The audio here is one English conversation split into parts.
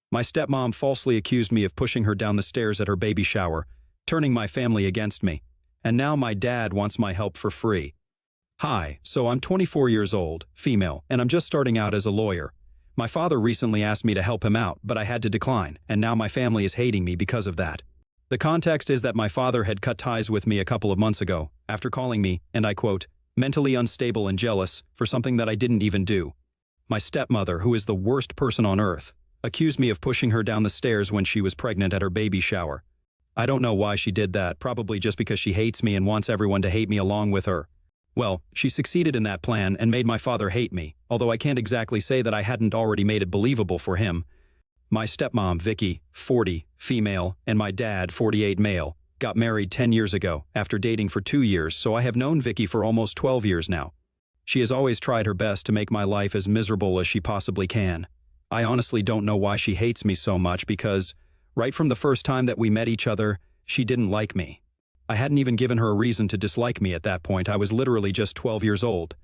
My stepmom falsely accused me of pushing her down the stairs at her baby shower, turning my family against me. And now my dad wants my help for free. Hi, so I'm 24 years old, female, and I'm just starting out as a lawyer. My father recently asked me to help him out, but I had to decline, and now my family is hating me because of that. The context is that my father had cut ties with me a couple of months ago, after calling me, and I quote, mentally unstable and jealous for something that I didn't even do. My stepmother, who is the worst person on earth, accused me of pushing her down the stairs when she was pregnant at her baby shower. I don't know why she did that, probably just because she hates me and wants everyone to hate me along with her. Well, she succeeded in that plan and made my father hate me, although I can't exactly say that I hadn't already made it believable for him. My stepmom, Vicky, 40, female, and my dad, 48, male, got married 10 years ago, after dating for 2 years, so I have known Vicky for almost 12 years now. She has always tried her best to make my life as miserable as she possibly can. I honestly don't know why she hates me so much because, right from the first time that we met each other, she didn't like me. I hadn't even given her a reason to dislike me at that point. I was literally just 12 years old.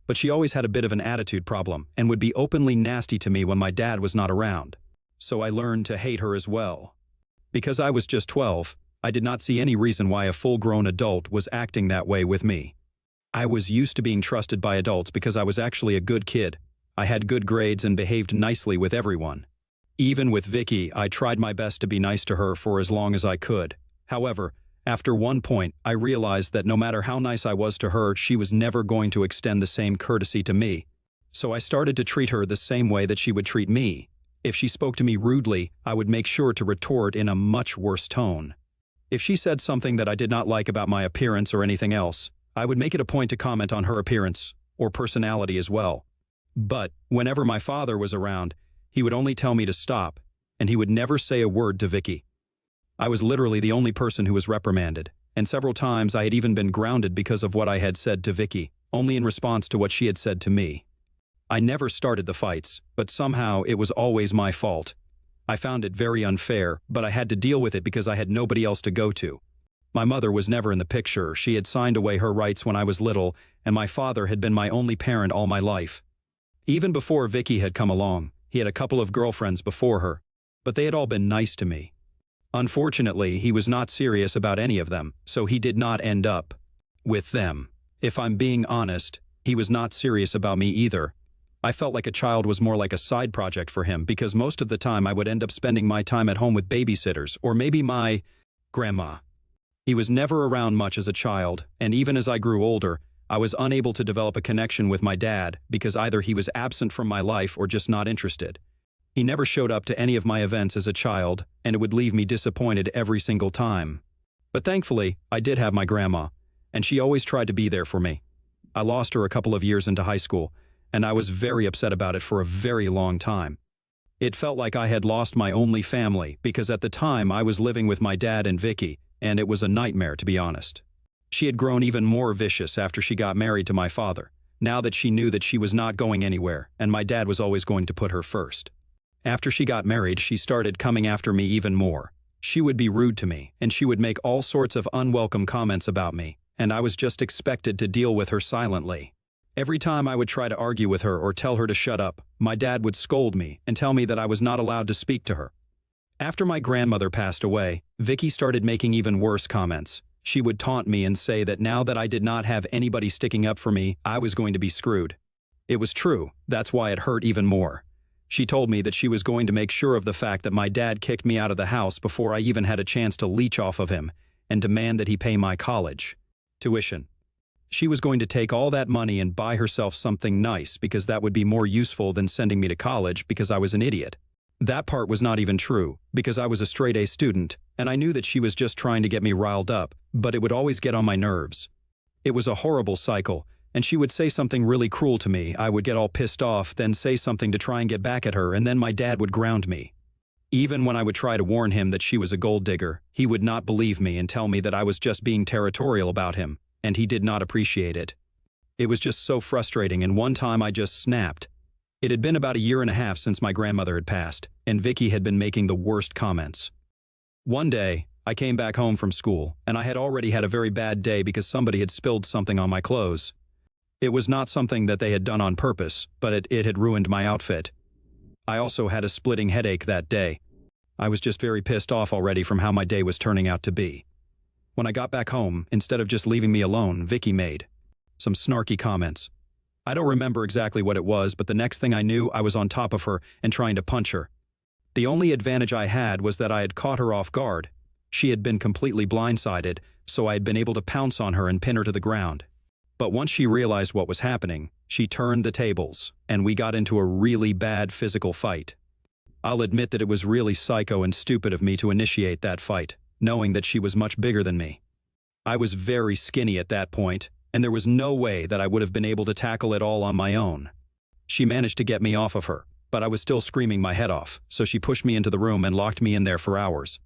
But she always had a bit of an attitude problem and would be openly nasty to me when my dad was not around. So I learned to hate her as well. Because I was just 12, I did not see any reason why a full-grown adult was acting that way with me. I was used to being trusted by adults because I was actually a good kid. I had good grades and behaved nicely with everyone. Even with Vicky, I tried my best to be nice to her for as long as I could. However, after one point, I realized that no matter how nice I was to her, she was never going to extend the same courtesy to me. So I started to treat her the same way that she would treat me. If she spoke to me rudely, I would make sure to retort in a much worse tone. If she said something that I did not like about my appearance or anything else, I would make it a point to comment on her appearance, or personality as well. But whenever my father was around, he would only tell me to stop, and he would never say a word to Vicky. I was literally the only person who was reprimanded, and several times I had even been grounded because of what I had said to Vicky, only in response to what she had said to me. I never started the fights, but somehow it was always my fault. I found it very unfair, but I had to deal with it because I had nobody else to go to. My mother was never in the picture. She had signed away her rights when I was little, and my father had been my only parent all my life. Even before Vicky had come along, he had a couple of girlfriends before her, but they had all been nice to me. Unfortunately, he was not serious about any of them, so he did not end up with them. If I'm being honest, he was not serious about me either. I felt like a child was more like a side project for him because most of the time I would end up spending my time at home with babysitters or maybe my grandma. He was never around much as a child, and even as I grew older, I was unable to develop a connection with my dad because either he was absent from my life or just not interested. He never showed up to any of my events as a child, and it would leave me disappointed every single time. But thankfully, I did have my grandma, and she always tried to be there for me. I lost her a couple of years into high school, and I was very upset about it for a very long time. It felt like I had lost my only family because at the time I was living with my dad and Vicky, and it was a nightmare to be honest. She had grown even more vicious after she got married to my father, now that she knew that she was not going anywhere and my dad was always going to put her first. After she got married, she started coming after me even more. She would be rude to me, and she would make all sorts of unwelcome comments about me, and I was just expected to deal with her silently. Every time I would try to argue with her or tell her to shut up, my dad would scold me and tell me that I was not allowed to speak to her. After my grandmother passed away, Vicky started making even worse comments. She would taunt me and say that now that I did not have anybody sticking up for me, I was going to be screwed. It was true. That's why it hurt even more. She told me that she was going to make sure of the fact that my dad kicked me out of the house before I even had a chance to leech off of him and demand that he pay my college tuition. She was going to take all that money and buy herself something nice because that would be more useful than sending me to college because I was an idiot. That part was not even true because I was a straight-A student and I knew that she was just trying to get me riled up, but it would always get on my nerves. It was a horrible cycle, and she would say something really cruel to me. I would get all pissed off, then say something to try and get back at her, and then my dad would ground me. Even when I would try to warn him that she was a gold digger, he would not believe me and tell me that I was just being territorial about him, and he did not appreciate it. It was just so frustrating, and one time I just snapped. It had been about 1.5 years since my grandmother had passed, and Vicky had been making the worst comments. One day, I came back home from school, and I had already had a very bad day because somebody had spilled something on my clothes. It was not something that they had done on purpose, but it had ruined my outfit. I also had a splitting headache that day. I was just very pissed off already from how my day was turning out to be. When I got back home, instead of just leaving me alone, Vicky made some snarky comments. I don't remember exactly what it was, but the next thing I knew, I was on top of her and trying to punch her. The only advantage I had was that I had caught her off guard. She had been completely blindsided, so I had been able to pounce on her and pin her to the ground. But once she realized what was happening, she turned the tables, and we got into a really bad physical fight. I'll admit that it was really psycho and stupid of me to initiate that fight, knowing that she was much bigger than me. I was very skinny at that point, and there was no way that I would have been able to tackle it all on my own. She managed to get me off of her, but I was still screaming my head off, so she pushed me into the room and locked me in there for hours.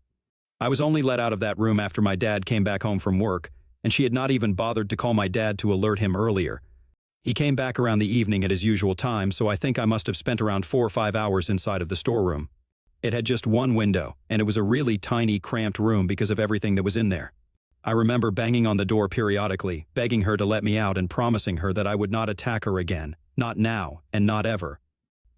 I was only let out of that room after my dad came back home from work, and she had not even bothered to call my dad to alert him earlier. He came back around the evening at his usual time, so I think I must have spent around 4 or 5 hours inside of the storeroom. It had just one window, and it was a really tiny, cramped room because of everything that was in there. I remember banging on the door periodically, begging her to let me out and promising her that I would not attack her again, not now, and not ever.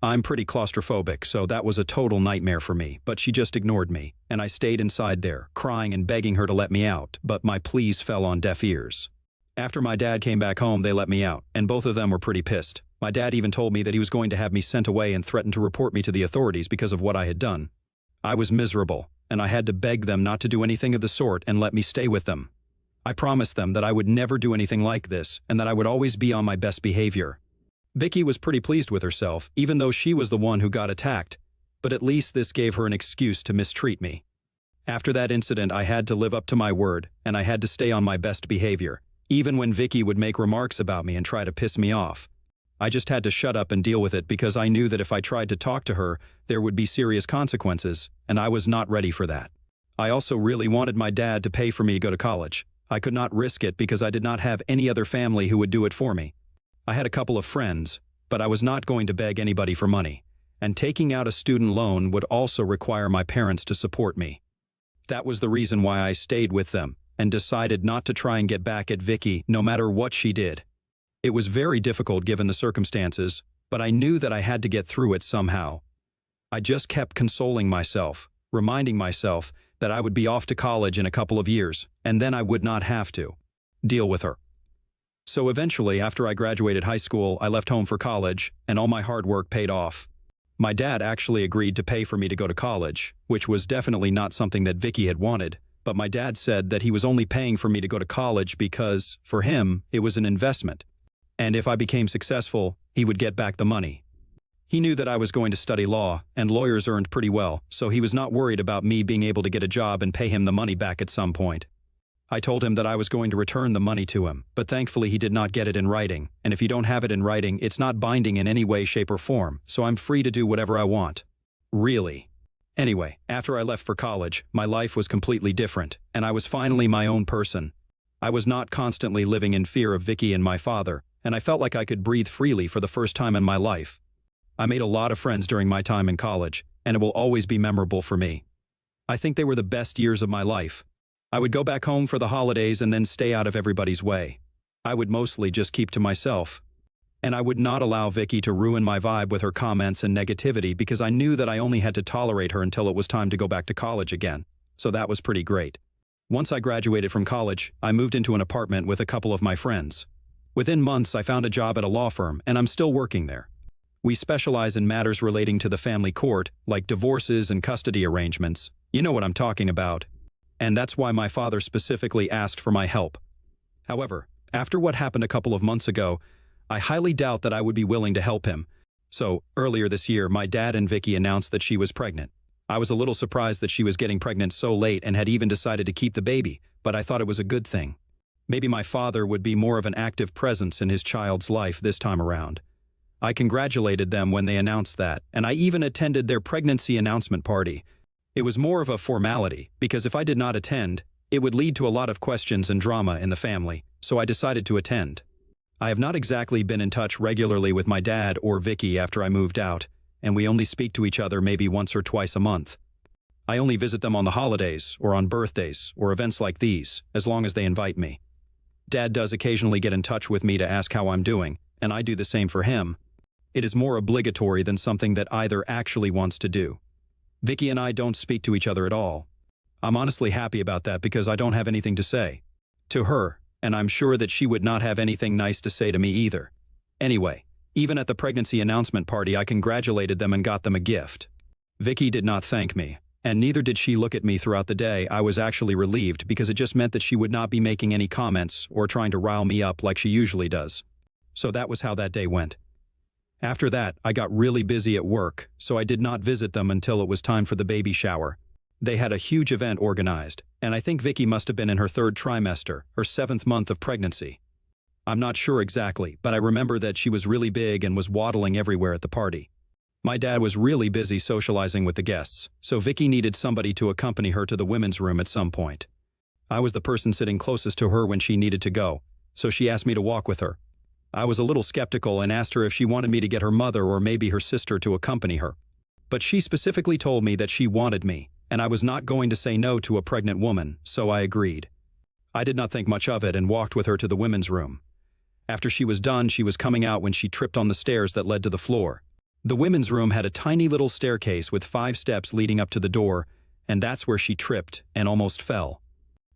I'm pretty claustrophobic, so that was a total nightmare for me, but she just ignored me, and I stayed inside there, crying and begging her to let me out, but my pleas fell on deaf ears. After my dad came back home, they let me out, and both of them were pretty pissed. My dad even told me that he was going to have me sent away and threatened to report me to the authorities because of what I had done. I was miserable, and I had to beg them not to do anything of the sort and let me stay with them. I promised them that I would never do anything like this and that I would always be on my best behavior. Vicky was pretty pleased with herself, even though she was the one who got attacked, but at least this gave her an excuse to mistreat me. After that incident, I had to live up to my word, and I had to stay on my best behavior, even when Vicky would make remarks about me and try to piss me off. I just had to shut up and deal with it because I knew that if I tried to talk to her, there would be serious consequences, and I was not ready for that. I also really wanted my dad to pay for me to go to college. I could not risk it because I did not have any other family who would do it for me. I had a couple of friends, but I was not going to beg anybody for money, and taking out a student loan would also require my parents to support me. That was the reason why I stayed with them and decided not to try and get back at Vicky no matter what she did. It was very difficult given the circumstances, but I knew that I had to get through it somehow. I just kept consoling myself, reminding myself that I would be off to college in a couple of years, and then I would not have to deal with her. So eventually, after I graduated high school, I left home for college, and all my hard work paid off. My dad actually agreed to pay for me to go to college, which was definitely not something that Vicky had wanted, but my dad said that he was only paying for me to go to college because, for him, it was an investment. And if I became successful, he would get back the money. He knew that I was going to study law, and lawyers earned pretty well, so he was not worried about me being able to get a job and pay him the money back at some point. I told him that I was going to return the money to him, but thankfully he did not get it in writing, and if you don't have it in writing, it's not binding in any way, shape, or form, so I'm free to do whatever I want. Really. Anyway, after I left for college, my life was completely different, and I was finally my own person. I was not constantly living in fear of Vicky and my father, and I felt like I could breathe freely for the first time in my life. I made a lot of friends during my time in college, and it will always be memorable for me. I think they were the best years of my life. I would go back home for the holidays and then stay out of everybody's way. I would mostly just keep to myself. And I would not allow Vicky to ruin my vibe with her comments and negativity because I knew that I only had to tolerate her until it was time to go back to college again. So that was pretty great. Once I graduated from college, I moved into an apartment with a couple of my friends. Within months, I found a job at a law firm, and I'm still working there. We specialize in matters relating to the family court, like divorces and custody arrangements. You know what I'm talking about. And that's why my father specifically asked for my help. However, after what happened a couple of months ago, I highly doubt that I would be willing to help him. So, earlier this year, my dad and Vicky announced that she was pregnant. I was a little surprised that she was getting pregnant so late and had even decided to keep the baby, but I thought it was a good thing. Maybe my father would be more of an active presence in his child's life this time around. I congratulated them when they announced that, and I even attended their pregnancy announcement party. It was more of a formality, because if I did not attend, it would lead to a lot of questions and drama in the family, so I decided to attend. I have not exactly been in touch regularly with my dad or Vicky after I moved out, and we only speak to each other maybe once or twice a month. I only visit them on the holidays, or on birthdays, or events like these, as long as they invite me. Dad does occasionally get in touch with me to ask how I'm doing, and I do the same for him. It is more obligatory than something that either actually wants to do. Vicky and I don't speak to each other at all. I'm honestly happy about that because I don't have anything to say to her, and I'm sure that she would not have anything nice to say to me either. Anyway, even at the pregnancy announcement party, I congratulated them and got them a gift. Vicky did not thank me, and neither did she look at me throughout the day. I was actually relieved because it just meant that she would not be making any comments or trying to rile me up like she usually does. So that was how that day went. After that, I got really busy at work, so I did not visit them until it was time for the baby shower. They had a huge event organized, and I think Vicky must have been in her 3rd trimester, her 7th month of pregnancy. I'm not sure exactly, but I remember that she was really big and was waddling everywhere at the party. My dad was really busy socializing with the guests, so Vicky needed somebody to accompany her to the women's room at some point. I was the person sitting closest to her when she needed to go, so she asked me to walk with her. I was a little skeptical and asked her if she wanted me to get her mother or maybe her sister to accompany her. But she specifically told me that she wanted me, and I was not going to say no to a pregnant woman, so I agreed. I did not think much of it and walked with her to the women's room. After she was done, she was coming out when she tripped on the stairs that led to the floor. The women's room had a tiny little staircase with 5 steps leading up to the door, and that's where she tripped and almost fell.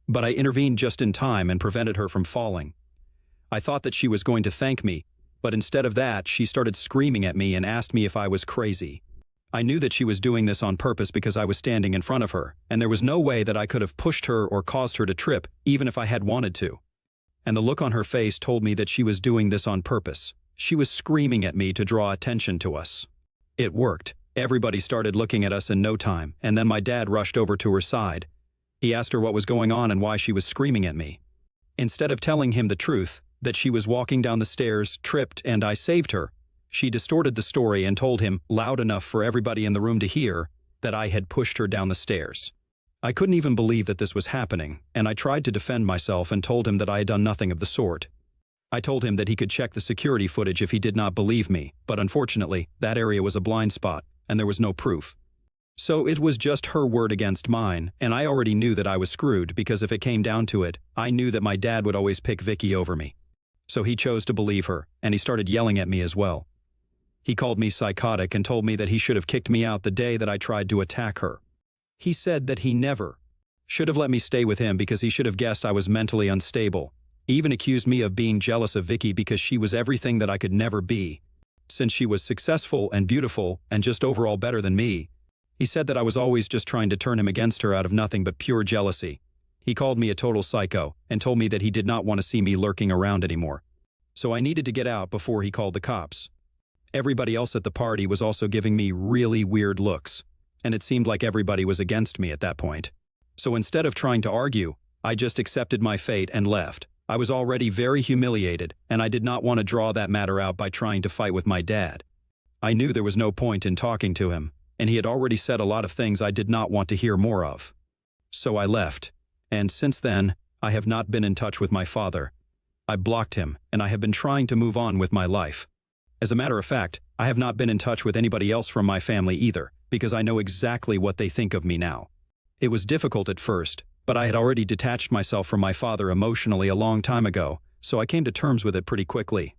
But I intervened just in time and prevented her from falling. I thought that she was going to thank me, but instead of that, she started screaming at me and asked me if I was crazy. I knew that she was doing this on purpose because I was standing in front of her, and there was no way that I could have pushed her or caused her to trip, even if I had wanted to. And the look on her face told me that she was doing this on purpose. She was screaming at me to draw attention to us. It worked. Everybody started looking at us in no time, and then my dad rushed over to her side. He asked her what was going on and why she was screaming at me. Instead of telling him the truth, that she was walking down the stairs, tripped, and I saved her, she distorted the story and told him, loud enough for everybody in the room to hear, that I had pushed her down the stairs. I couldn't even believe that this was happening, and I tried to defend myself and told him that I had done nothing of the sort. I told him that he could check the security footage if he did not believe me, but unfortunately, that area was a blind spot, and there was no proof. So it was just her word against mine, and I already knew that I was screwed because if it came down to it, I knew that my dad would always pick Vicky over me. So he chose to believe her, and he started yelling at me as well. He called me psychotic and told me that he should have kicked me out the day that I tried to attack her. He said that he never should have let me stay with him because he should have guessed I was mentally unstable. He even accused me of being jealous of Vicky because she was everything that I could never be. Since she was successful and beautiful and just overall better than me, he said that I was always just trying to turn him against her out of nothing but pure jealousy. He called me a total psycho and told me that he did not want to see me lurking around anymore. So I needed to get out before he called the cops. Everybody else at the party was also giving me really weird looks, and it seemed like everybody was against me at that point. So instead of trying to argue, I just accepted my fate and left. I was already very humiliated, and I did not want to draw that matter out by trying to fight with my dad. I knew there was no point in talking to him, and he had already said a lot of things I did not want to hear more of. So I left. And since then, I have not been in touch with my father. I blocked him, and I have been trying to move on with my life. As a matter of fact, I have not been in touch with anybody else from my family either, because I know exactly what they think of me now. It was difficult at first, but I had already detached myself from my father emotionally a long time ago, so I came to terms with it pretty quickly.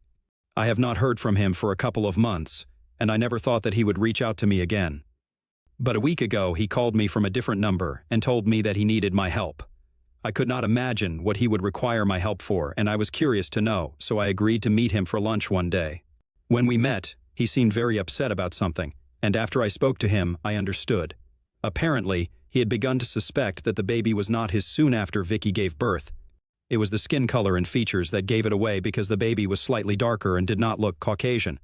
I have not heard from him for a couple of months, and I never thought that he would reach out to me again. But a week ago, he called me from a different number and told me that he needed my help. I could not imagine what he would require my help for, and I was curious to know, so I agreed to meet him for lunch one day. When we met, he seemed very upset about something, and after I spoke to him, I understood. Apparently, he had begun to suspect that the baby was not his soon after Vicky gave birth. It was the skin color and features that gave it away because the baby was slightly darker and did not look Caucasian.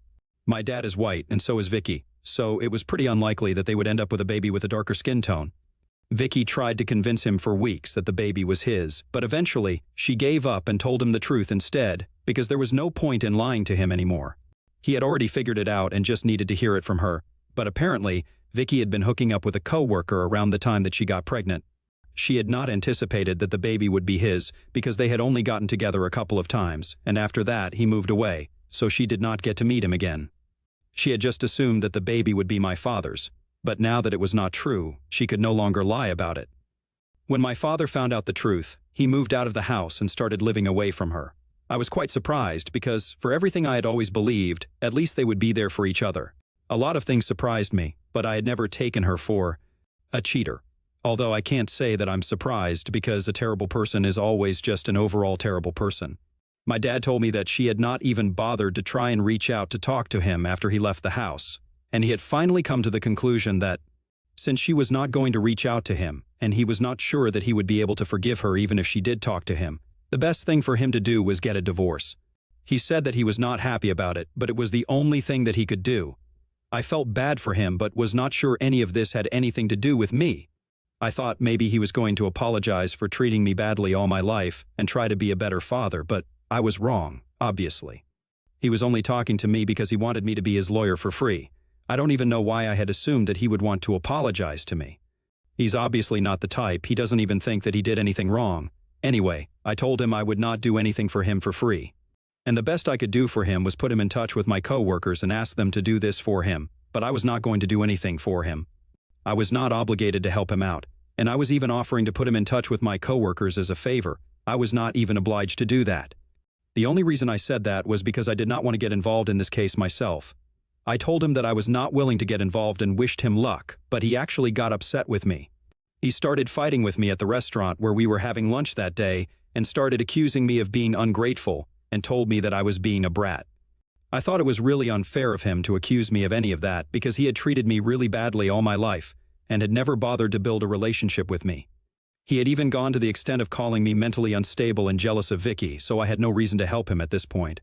My dad is white, and so is Vicky, so it was pretty unlikely that they would end up with a baby with a darker skin tone. Vicky tried to convince him for weeks that the baby was his, but eventually, she gave up and told him the truth instead, because there was no point in lying to him anymore. He had already figured it out and just needed to hear it from her, but apparently, Vicky had been hooking up with a coworker around the time that she got pregnant. She had not anticipated that the baby would be his because they had only gotten together a couple of times, and after that, he moved away, so she did not get to meet him again. She had just assumed that the baby would be my father's. But now that it was not true, she could no longer lie about it. When my father found out the truth, he moved out of the house and started living away from her. I was quite surprised because, for everything I had always believed, at least they would be there for each other. A lot of things surprised me, but I had never taken her for a cheater. Although I can't say that I'm surprised because a terrible person is always just an overall terrible person. My dad told me that she had not even bothered to try and reach out to talk to him after he left the house, and he had finally come to the conclusion that, since she was not going to reach out to him, and he was not sure that he would be able to forgive her even if she did talk to him, the best thing for him to do was get a divorce. He said that he was not happy about it, but it was the only thing that he could do. I felt bad for him but was not sure any of this had anything to do with me. I thought maybe he was going to apologize for treating me badly all my life and try to be a better father, but I was wrong, obviously. He was only talking to me because he wanted me to be his lawyer for free. I don't even know why I had assumed that he would want to apologize to me. He's obviously not the type. He doesn't even think that he did anything wrong. Anyway, I told him I would not do anything for him for free. And the best I could do for him was put him in touch with my coworkers and ask them to do this for him, but I was not going to do anything for him. I was not obligated to help him out, and I was even offering to put him in touch with my coworkers as a favor. I was not even obliged to do that. The only reason I said that was because I did not want to get involved in this case myself. I told him that I was not willing to get involved and wished him luck, but he actually got upset with me. He started fighting with me at the restaurant where we were having lunch that day and started accusing me of being ungrateful and told me that I was being a brat. I thought it was really unfair of him to accuse me of any of that because he had treated me really badly all my life and had never bothered to build a relationship with me. He had even gone to the extent of calling me mentally unstable and jealous of Vicky, so I had no reason to help him at this point.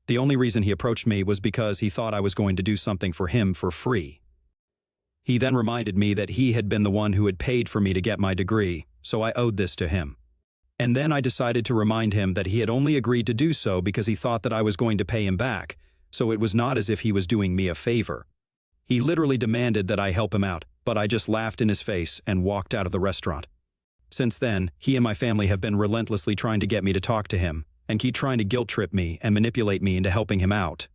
The only reason he approached me was because he thought I was going to do something for him for free. He then reminded me that he had been the one who had paid for me to get my degree, so I owed this to him. And then I decided to remind him that he had only agreed to do so because he thought that I was going to pay him back, so it was not as if he was doing me a favor. He literally demanded that I help him out, but I just laughed in his face and walked out of the restaurant. Since then, he and my family have been relentlessly trying to get me to talk to him and keep trying to guilt-trip me and manipulate me into helping him out.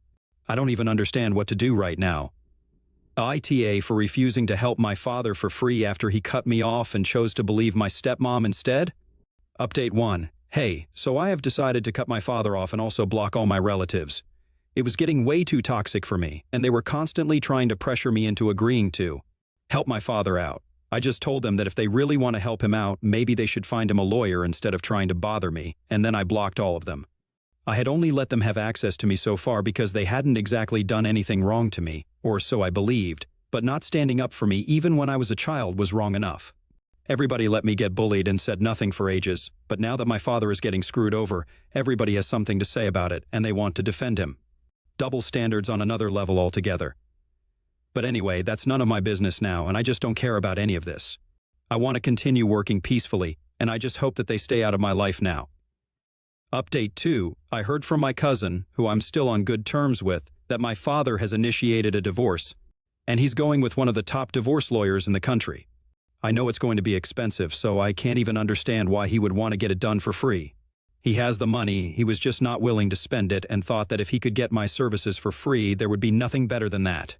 I don't even understand what to do right now. ITA for refusing to help my father for free after he cut me off and chose to believe my stepmom instead? Update 1. Hey, so I have decided to cut my father off and also block all my relatives. It was getting way too toxic for me, and they were constantly trying to pressure me into agreeing to help my father out. I just told them that if they really want to help him out, maybe they should find him a lawyer instead of trying to bother me, and then I blocked all of them. I had only let them have access to me so far because they hadn't exactly done anything wrong to me, or so I believed, but not standing up for me even when I was a child was wrong enough. Everybody let me get bullied and said nothing for ages, but now that my father is getting screwed over, everybody has something to say about it and they want to defend him. Double standards on another level altogether. But anyway, that's none of my business now, and I just don't care about any of this. I want to continue working peacefully, and I just hope that they stay out of my life now. Update 2. I heard from my cousin, who I'm still on good terms with, that my father has initiated a divorce, and he's going with one of the top divorce lawyers in the country. I know it's going to be expensive, so I can't even understand why he would want to get it done for free. He has the money, he was just not willing to spend it and thought that if he could get my services for free, there would be nothing better than that.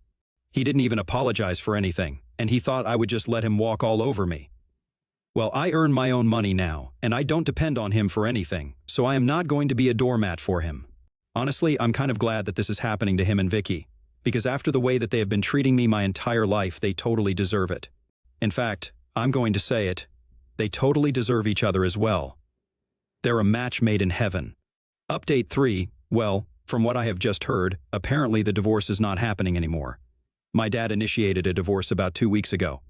He didn't even apologize for anything, and he thought I would just let him walk all over me. Well, I earn my own money now, and I don't depend on him for anything, so I am not going to be a doormat for him. Honestly, I'm kind of glad that this is happening to him and Vicky, because after the way that they have been treating me my entire life, they totally deserve it. In fact, I'm going to say it, they totally deserve each other as well. They're a match made in heaven. Update 3, well, from what I have just heard, apparently the divorce is not happening anymore. My dad initiated a divorce about 2 weeks ago.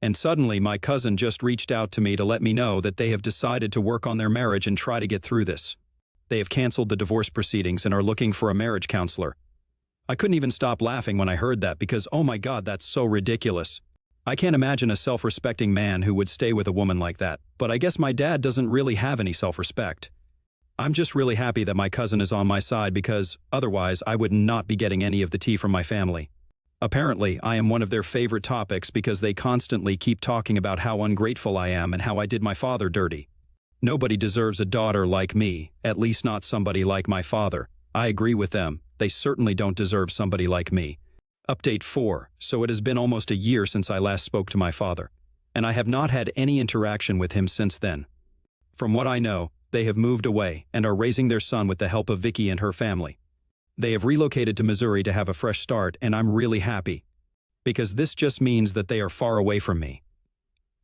And suddenly my cousin just reached out to me to let me know that they have decided to work on their marriage and try to get through this. They have canceled the divorce proceedings and are looking for a marriage counselor. I couldn't even stop laughing when I heard that because, oh my God, that's so ridiculous. I can't imagine a self-respecting man who would stay with a woman like that, but I guess my dad doesn't really have any self-respect. I'm just really happy that my cousin is on my side because, otherwise, I would not be getting any of the tea from my family. Apparently, I am one of their favorite topics because they constantly keep talking about how ungrateful I am and how I did my father dirty. Nobody deserves a daughter like me, at least not somebody like my father. I agree with them, they certainly don't deserve somebody like me. Update 4, so it has been almost a year since I last spoke to my father, and I have not had any interaction with him since then. From what I know, They have moved away and are raising their son with the help of Vicky and her family. They have relocated to Missouri to have a fresh start, and I'm really happy. Because this just means that they are far away from me.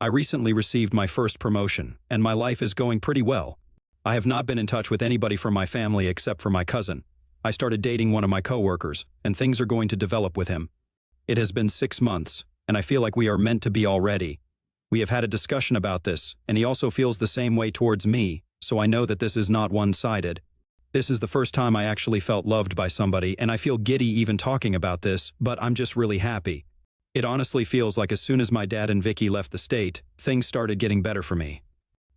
I recently received my first promotion, and my life is going pretty well. I have not been in touch with anybody from my family except for my cousin. I started dating one of my coworkers, and things are going to develop with him. It has been 6 months, and I feel like we are meant to be already. We have had a discussion about this, and he also feels the same way towards me, so I know that this is not one-sided. This is the first time I actually felt loved by somebody, and I feel giddy even talking about this, but I'm just really happy. It honestly feels like as soon as my dad and Vicky left the state, things started getting better for me.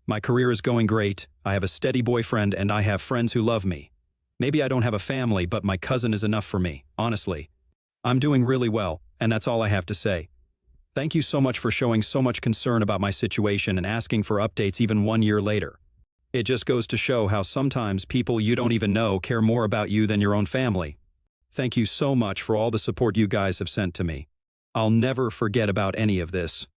My career is going great, I have a steady boyfriend, and I have friends who love me. Maybe I don't have a family, but my cousin is enough for me, honestly. I'm doing really well, and that's all I have to say. Thank you so much for showing so much concern about my situation and asking for updates even 1 year later. It just goes to show how sometimes people you don't even know care more about you than your own family. Thank you so much for all the support you guys have sent to me. I'll never forget about any of this.